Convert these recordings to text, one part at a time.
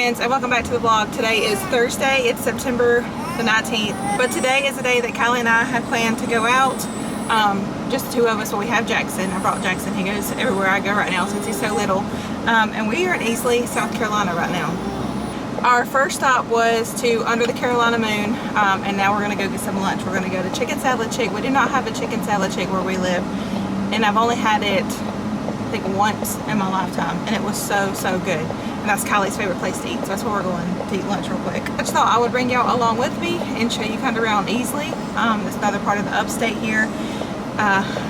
friends, and welcome back to the vlog. Today is Thursday. It's September the 19th, but today is the day that Kylie and I have planned to go out. Just the two of us, but we have Jackson. I brought Jackson. He goes everywhere I go right now since he's so little. And we are in Easley, South Carolina right now. Our first stop was to Under the Carolina Moon, and now we're going to go get some lunch. We're going to go to Chicken Salad Chick. We do not have a Chicken Salad Chick where we live, and I've only had it, I think, once in my lifetime, and it was so good. And that's Kylie's favorite place to eat, so that's where we're going to eat lunch real quick. I just thought I would bring y'all along with me and show you kind of around Easley. It's another part of the upstate here.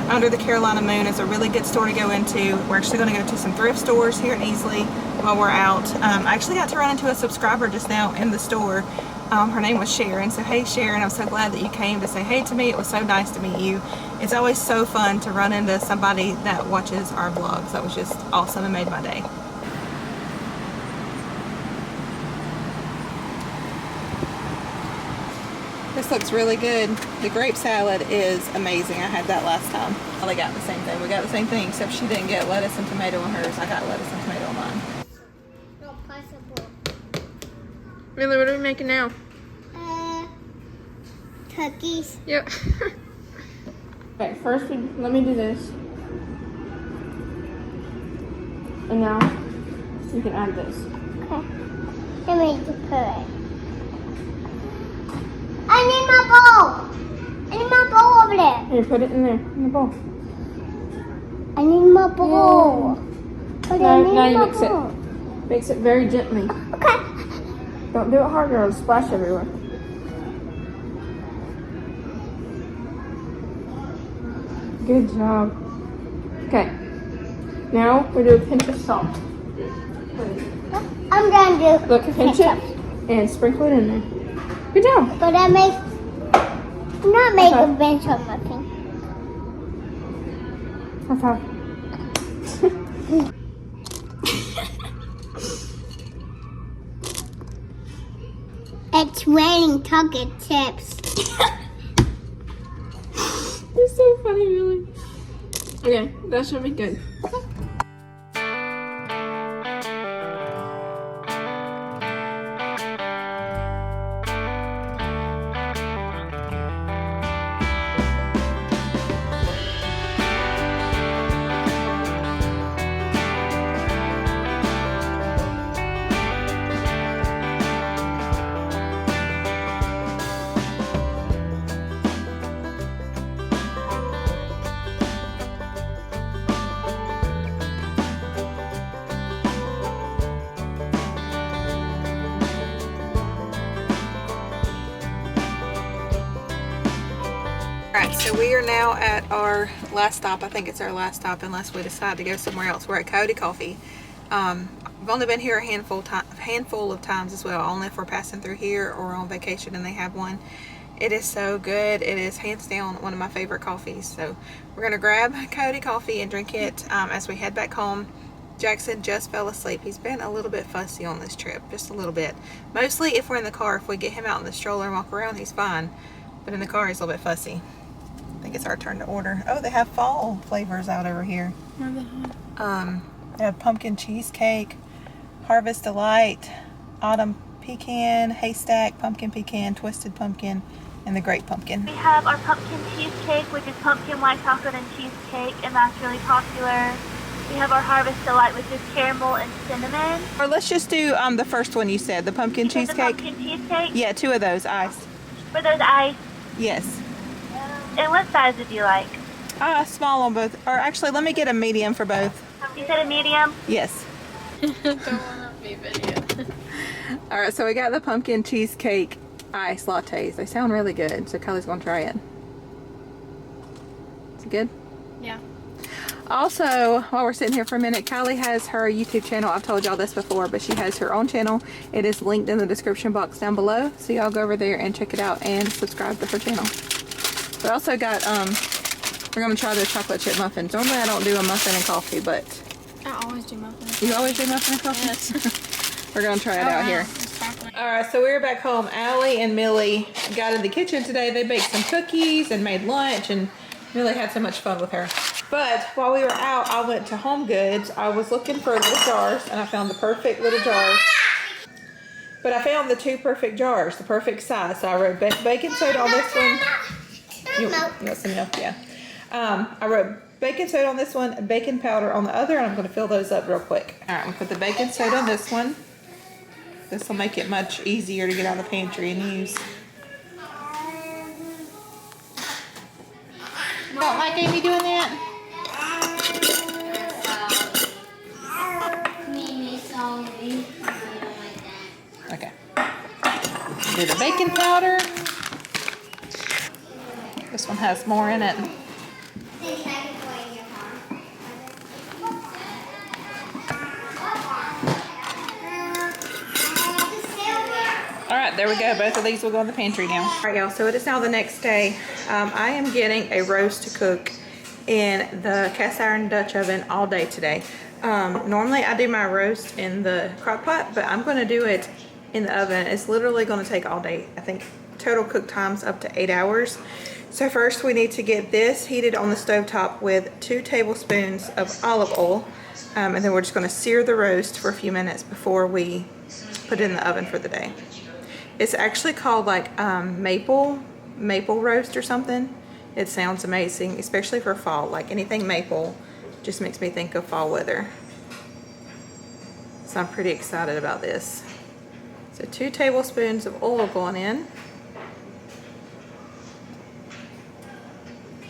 Under the Carolina Moon is a really good store to go into. We're actually going to go to some thrift stores here in Easley while we're out. I actually got to run into a subscriber just now in the store. Her name was Sharon. So hey Sharon, I'm so glad that you came to say hey to me. It was so nice to meet you. It's always so fun to run into somebody that watches our vlogs. That was just awesome and made my day. This looks really good. The grape salad is amazing. I had that last time. Well, they got the same thing. We got the same thing, except she didn't get lettuce and tomato in hers. I got lettuce and tomato in mine. Not possible. Really, what are we making now? Cookies. Yep. Okay, first let me do this. And now you can add this. Okay. Let me just put it. I need my bowl. I need my bowl over there. Here, put it in there, in the bowl. I need my bowl. But I need Now you my mix bowl. it. Mix it very gently. Okay. Don't do it hard or it'll splash everywhere. Good job. Okay. Now we do a pinch of salt. I'm gonna do. Look, pinch it and sprinkle it in there. Good job. But I make not make a bench on my thing. High five. It's raining chocolate chips. You're so funny, really. Okay, that should be good. Alright, so we are now at our last stop. I think it's our last stop unless we decide to go somewhere else. We're at Coyote Coffee. I've only been here a handful of times as well, only if we're passing through here or on vacation and they have one. It is so good. It is hands down one of my favorite coffees. So we're going to grab Coyote Coffee and drink it as we head back home. Jackson just fell asleep. He's been a little bit fussy on this trip, just a little bit. Mostly if we're in the car. If we get him out in the stroller and walk around, he's fine. But in the car, he's a little bit fussy. I think it's our turn to order. Oh, they have fall flavors out over here. They have pumpkin cheesecake, Harvest Delight, autumn pecan, haystack, pumpkin pecan, twisted pumpkin, and the great pumpkin. We have our pumpkin cheesecake, which is pumpkin white chocolate and cheesecake, and that's really popular. We have our Harvest Delight, which is caramel and cinnamon. Or let's just do the first one you said, the pumpkin cheesecake. The pumpkin cheesecake? Yeah, 2 of those, iced. For those ice. Yes. And what size would you like? Small on both. Or actually, let me get a medium for both. You said a medium? Yes. Don't want to be video. Alright, so we got the pumpkin cheesecake ice lattes. They sound really good, so Kylie's going to try it. Is it good? Yeah. Also, while we're sitting here for a minute, Kylie has her YouTube channel. I've told y'all this before, but she has her own channel. It is linked in the description box down below, so y'all go over there and check it out and subscribe to her channel. We also got, we're going to try the chocolate chip muffins. Normally I don't do a muffin and coffee, but... I always do muffins. You always do muffin and coffee? Yes. We're going to try it out here. Alright, so we're back home. Allie and Millie got in the kitchen today. They baked some cookies and made lunch, and Millie had so much fun with her. But while we were out, I went to Home Goods. I was looking for little jars, and I found the perfect little jars. But I found the 2 perfect jars, the perfect size. So I wrote baking soda on this one. You want some milk? Yeah. I wrote baking soda on this one, baking powder on the other, and I'm going to fill those up real quick. All right, I'm going to put the baking soda on this one. This will make it much easier to get out of the pantry and use. Don't like Amy doing that? Okay. Do the baking powder. This one has more in it. All right, there we go. Both of these will go in the pantry now. All right, y'all, so it is now the next day. I am getting a roast to cook in the cast iron Dutch oven all day today. Normally I do my roast in the crock pot, but I'm gonna do it in the oven. It's literally gonna take all day. I think total cook time's up to 8 hours. So first we need to get this heated on the stovetop with 2 tablespoons of olive oil. And then we're just gonna sear the roast for a few minutes before we put it in the oven for the day. It's actually called like maple roast or something. It sounds amazing, especially for fall. Like anything maple just makes me think of fall weather. So I'm pretty excited about this. So 2 tablespoons of oil going in.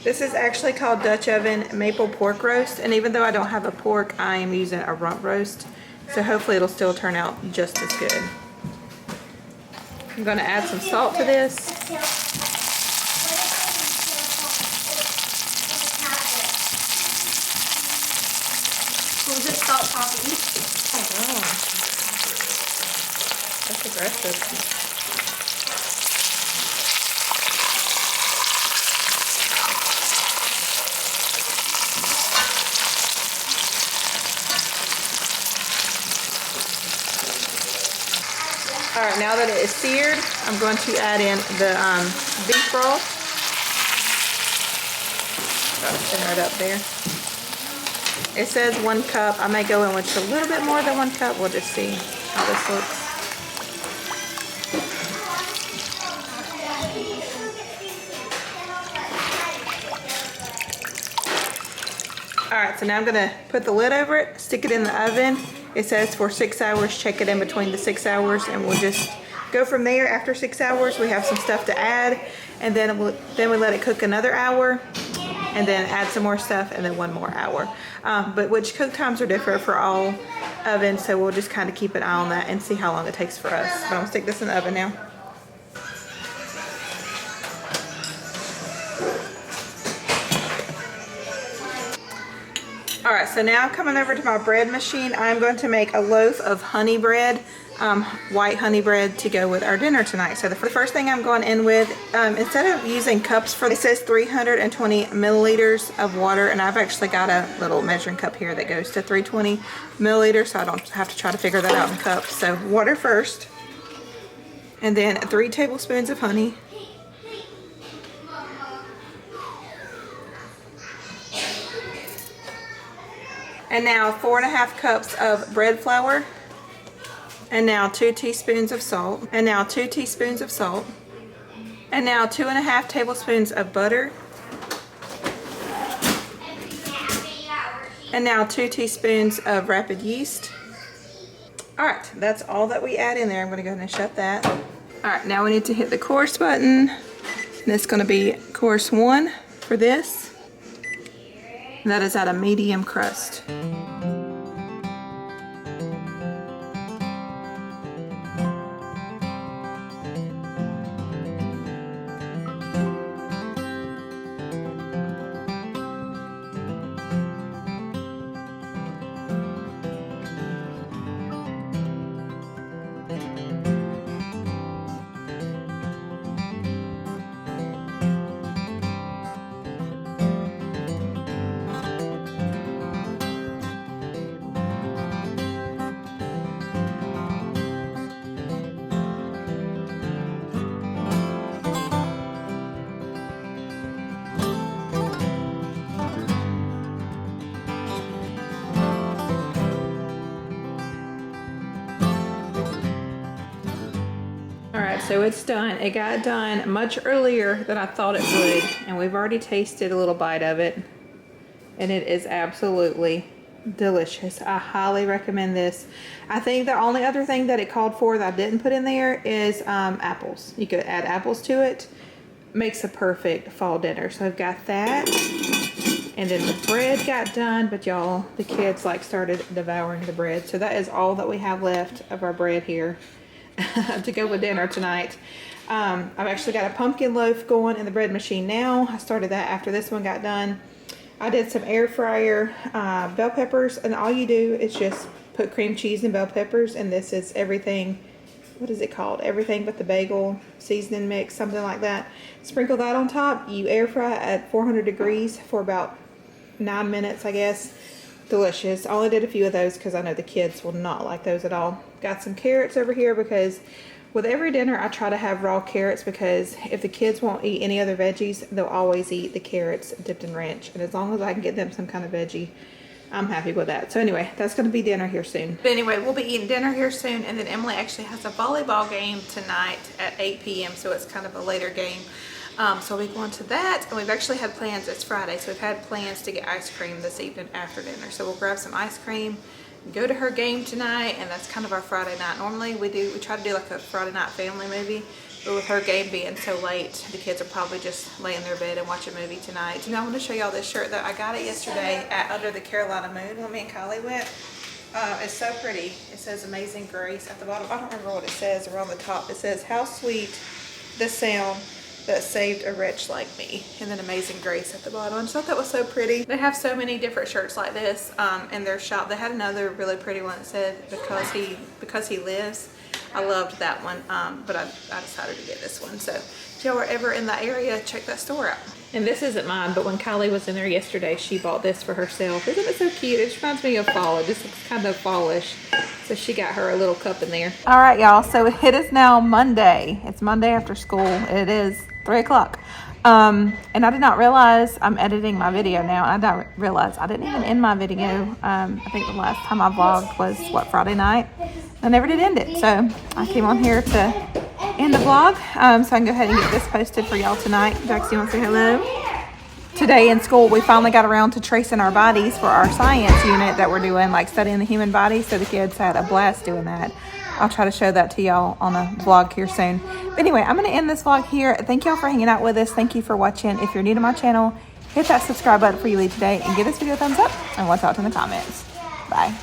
This is actually called Dutch oven maple pork roast, and even though I don't have a pork, I am using a rump roast. So hopefully it'll still turn out just as good. I'm going to add some salt to this. Was it salt popping? Oh wow. That's aggressive. All right, now that it is seared, I'm going to add in the beef broth. About to simmer it up there. It says 1 cup. I may go in with a little bit more than 1 cup. We'll just see how this looks. All right, so now I'm gonna put the lid over it, stick it in the oven. It says for 6 hours, check it in between the 6 hours, and we'll just go from there. After 6 hours, we have some stuff to add, and then we let it cook another hour, and then add some more stuff, and then 1 more hour. But which cook times are different for all ovens, so we'll just kind of keep an eye on that and see how long it takes for us. But I'm gonna stick this in the oven now. All right, so now coming over to my bread machine, I'm going to make a loaf of honey bread, white honey bread to go with our dinner tonight. So the first thing I'm going in with, instead of using cups for, it says 320 milliliters of water, and I've actually got a little measuring cup here that goes to 320 milliliters, so I don't have to try to figure that out in cups. So water first, and then 3 tablespoons of honey. And now 4.5 cups of bread flour. And now 2 teaspoons of salt. And now 2 teaspoons of salt. And now 2.5 tablespoons of butter. And now 2 teaspoons of rapid yeast. All right, that's all that we add in there. I'm gonna go ahead and shut that. All right, now we need to hit the course button. And it's gonna be course 1 for this. And that is at a medium crust. right, so it's done. It got done much earlier than I thought it would, and we've already tasted a little bite of it, and it is absolutely delicious. I highly recommend this. I think the only other thing that it called for that I didn't put in there is apples. You could add apples to it. Makes a perfect fall dinner. So I've got that, and then the bread got done, but y'all, the kids like started devouring the bread. So that is all that we have left of our bread here to go with dinner tonight. I've actually got a pumpkin loaf going in the bread machine now. I started that after this one got done. I did some air fryer bell peppers, and all you do is just put cream cheese and bell peppers, and this is everything. What is it called? Everything but the bagel seasoning mix, something like that. Sprinkle that on top. You air fry at 400 degrees for about 9 minutes, I guess. Delicious. I only did a few of those because I know the kids will not like those at all. Got some carrots over here because with every dinner I try to have raw carrots, because if the kids won't eat any other veggies, they'll always eat the carrots dipped in ranch. And as long as I can get them some kind of veggie, I'm happy with that. So anyway, that's going to be dinner here soon. But anyway, we'll be eating dinner here soon, and then Emily actually has a volleyball game tonight at 8 p.m. So it's kind of a later game. So we'll be going to that, and we've actually had plans. It's Friday, so we've had plans to get ice cream this evening after dinner. So we'll grab some ice cream, go to her game tonight, and that's kind of our Friday night. Normally we try to do like a Friday night family movie. But with her game being so late, the kids are probably just laying in their bed and watch a movie tonight. You know, I want to show y'all this shirt though. I got it yesterday at Under the Carolina Moon when me and Kylie went. It's so pretty. It says Amazing Grace at the bottom. I don't remember what it says, or on the top. It says, how sweet the sound that saved a wretch like me. And then Amazing Grace at the bottom. I just thought that was so pretty. They have so many different shirts like this in their shop. They had another really pretty one that said, because he lives. I loved that one, but I decided to get this one. So if y'all are ever in the area, check that store out. And this isn't mine, but when Kylie was in there yesterday, she bought this for herself. Isn't it so cute? It just reminds me of fall. It just looks kind of fallish. So she got her a little cup in there. All right, y'all. So it is now Monday. It's Monday after school. It is 3 o'clock. And I did not realize I'm editing my video now. I didn't realize I didn't even end my video. I think the last time I vlogged was, Friday night. I never did end it. So I came on here to end the vlog. So I can go ahead and get this posted for y'all tonight. Jackson, you want to say hello? Today in school, we finally got around to tracing our bodies for our science unit that we're doing, like studying the human body. So the kids had a blast doing that. I'll try to show that to y'all on a vlog here soon. But anyway, I'm going to end this vlog here. Thank y'all for hanging out with us. Thank you for watching. If you're new to my channel, hit that subscribe button before you leave today and give this video a thumbs up, and we'll talk in the comments. Bye.